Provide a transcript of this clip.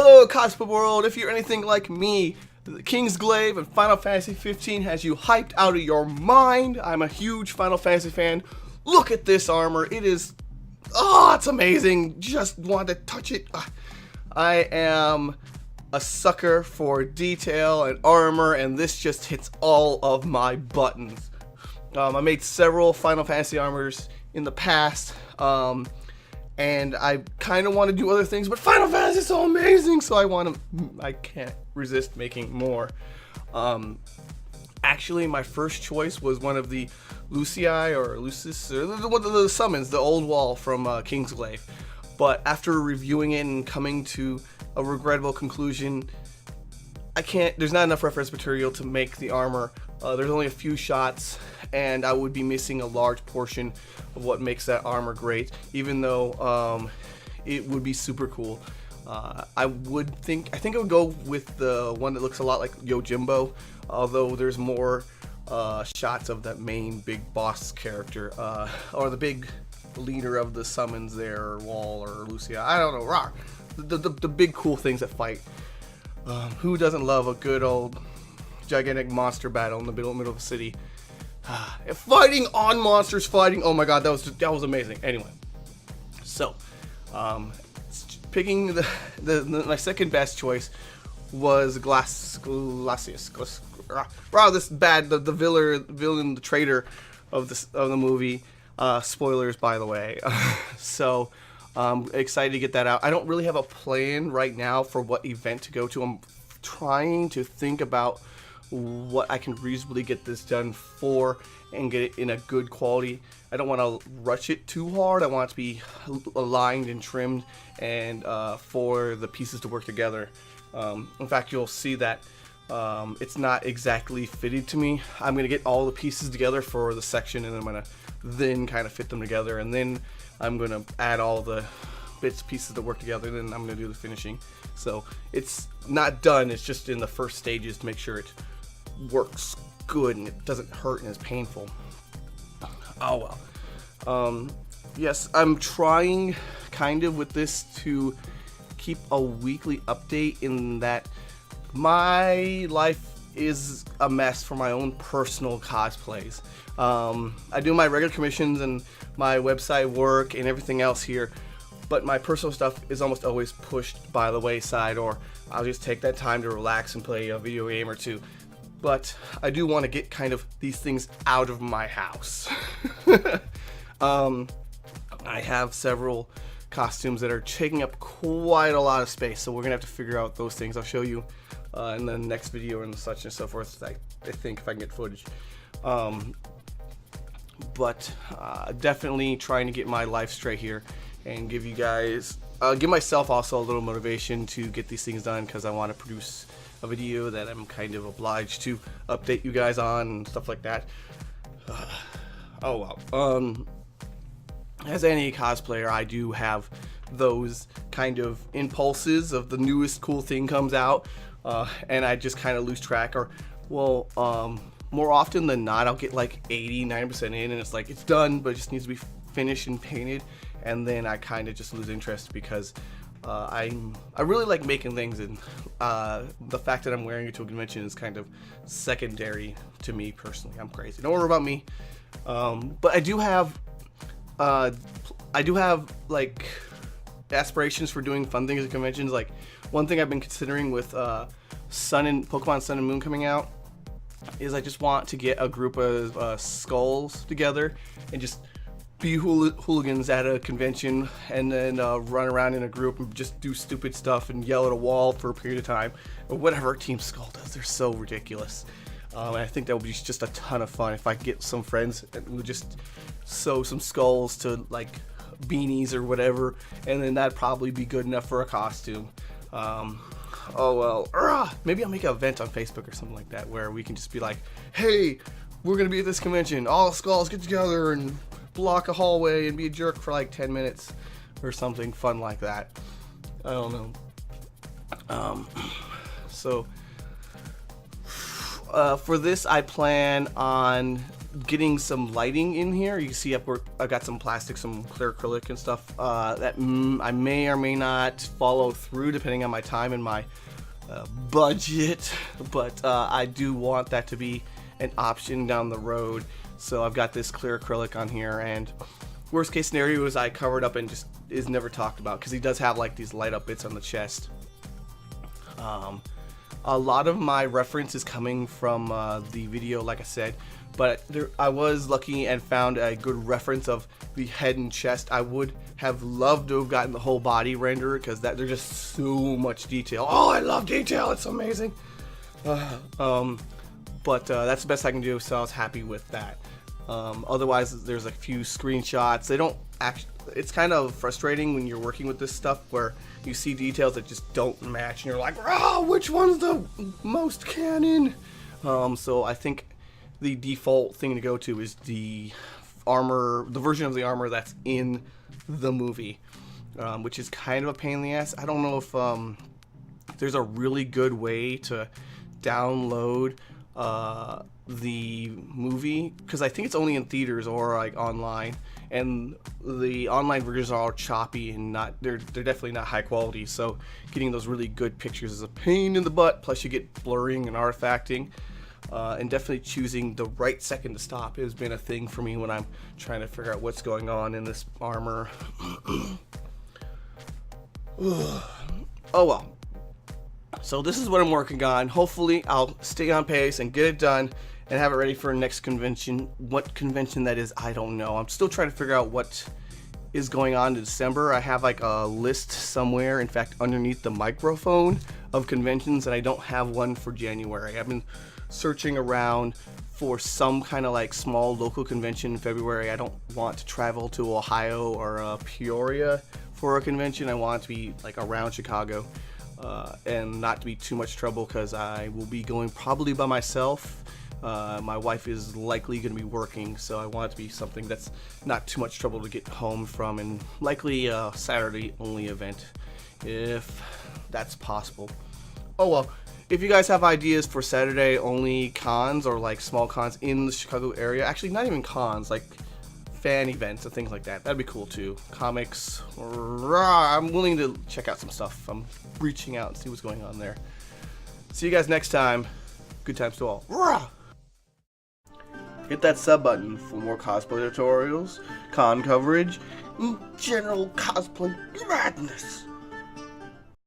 Hello, cosplay world. If you're anything like me, the Kingsglaive and Final Fantasy 15 has you hyped out of your mind. I'm a huge Final Fantasy fan. Look at this armor. It is, it's amazing. Just want to touch it. I am a sucker for detail and armor, and this just hits all of my buttons. I made several Final Fantasy armors in the past, and I kind of want to do other things, but Final Fantasy is so amazing, so I can't resist making more. Actually, my first choice was one of the Lucii or Lucis, or one of the summons, the old wall from Kingsglaive. But after reviewing it and coming to a regrettable conclusion, there's not enough reference material to make the armor. There's only a few shots, and I would be missing a large portion of what makes that armor great, even though it would be super cool. I think I would go with the one that looks a lot like Yojimbo, although there's more shots of that main big boss character, or the big leader of the summons there, or Wall, or Lucia, I don't know, the big cool things that fight. Who doesn't love a good old gigantic monster battle in the middle of the city? Fighting on monsters, oh my god, that was amazing. Anyway, so picking my second best choice was Glacius. Wow, this bad, the villain, the traitor of the movie. Spoilers, by the way. So excited to get that out. I don't really have a plan right now for what event to go to. I'm trying to think about what I can reasonably get this done for and get it in a good quality. I don't want to rush it too hard. I want it to be aligned and trimmed, and for the pieces to work together. In fact, you'll see that it's not exactly fitted to me. I'm going to get all the pieces together for the section, and I'm going to then kind of fit them together, and then I'm going to add all the bits and pieces that work together, and then I'm going to do the finishing. So it's not done, it's just in the first stages to make sure it works good and it doesn't hurt and is painful. Oh well. Yes, I'm trying kind of with this to keep a weekly update, in that my life is a mess for my own personal cosplays. I do my regular commissions and my website work and everything else here, but my personal stuff is almost always pushed by the wayside, or I'll just take that time to relax and play a video game or two. But I do want to get kind of these things out of my house. I have several costumes that are taking up quite a lot of space, so we're gonna have to figure out those things. I'll show you in the next video and such and so forth. I think if I can get footage. But definitely trying to get my life straight here and give you guys, give myself also a little motivation to get these things done, because I want to produce a video that I'm kind of obliged to update you guys on and stuff like that. Oh well. As any cosplayer, I do have those kind of impulses of the newest cool thing comes out, and I just kind of lose track, or more often than not, I'll get like 80-90% in, and it's like it's done, but it just needs to be finished and painted, and then I kind of just lose interest, because I really like making things, and the fact that I'm wearing it to a convention is kind of secondary to me personally. I'm crazy. Don't worry about me. But I do have like aspirations for doing fun things at conventions. Like one thing I've been considering with Pokemon Sun and Moon coming out is I just want to get a group of skulls together and just be hooligans at a convention, and then run around in a group and just do stupid stuff and yell at a wall for a period of time, or whatever Team Skull does. They're so ridiculous. And I think that would be just a ton of fun if I could get some friends and we'll just sew some skulls to like beanies or whatever, and then that'd probably be good enough for a costume. Oh well, maybe I'll make an event on Facebook or something like that where we can just be like, hey, we're gonna be at this convention, all the skulls get together and block a hallway and be a jerk for like 10 minutes or something fun like that. I don't know. So for this, I plan on getting some lighting in here. You can see I got some plastic, some clear acrylic and stuff that I may or may not follow through depending on my time and my budget, but I do want that to be an option down the road. So I've got this clear acrylic on here, and worst case scenario is I cover it up and just is never talked about, because he does have like these light up bits on the chest. A lot of my reference is coming from the video, like I said, but I was lucky and found a good reference of the head and chest. I would have loved to have gotten the whole body render, because there's just so much detail. Oh, I love detail, it's amazing. But that's the best I can do, so I was happy with that. Otherwise, there's a few screenshots. They don't actually. It's kind of frustrating when you're working with this stuff where you see details that just don't match, and you're like, "Oh, which one's the most canon?" So I think the default thing to go to is the armor, the version of the armor that's in the movie, which is kind of a pain in the ass. I don't know if there's a really good way to download the movie, because I think it's only in theaters or like online, and the online versions are all choppy and they're definitely not high quality, so getting those really good pictures is a pain in the butt, plus you get blurring and artifacting, and definitely choosing the right second to stop has been a thing for me when I'm trying to figure out what's going on in this armor. Oh well. So this is what I'm working on. Hopefully I'll stay on pace and get it done and have it ready for next convention. What convention that is, I don't know. I'm still trying to figure out what is going on in December. I have like a list somewhere, in fact, underneath the microphone, of conventions, and I don't have one for January. I've been searching around for some kind of like small local convention in February. I don't want to travel to Ohio or Peoria for a convention. I want it to be like around Chicago. And not to be too much trouble, because I will be going probably by myself. My wife is likely going to be working, so I want it to be something that's not too much trouble to get home from, and likely a Saturday only event if that's possible. Oh well, if you guys have ideas for Saturday only cons or like small cons in the Chicago area, actually not even cons, like fan events and things like that, that'd be cool too. Comics, I'm willing to check out some stuff. I'm reaching out and see what's going on there. See you guys next time. Good times to all. Hit that sub button for more cosplay tutorials, con coverage, and general cosplay madness.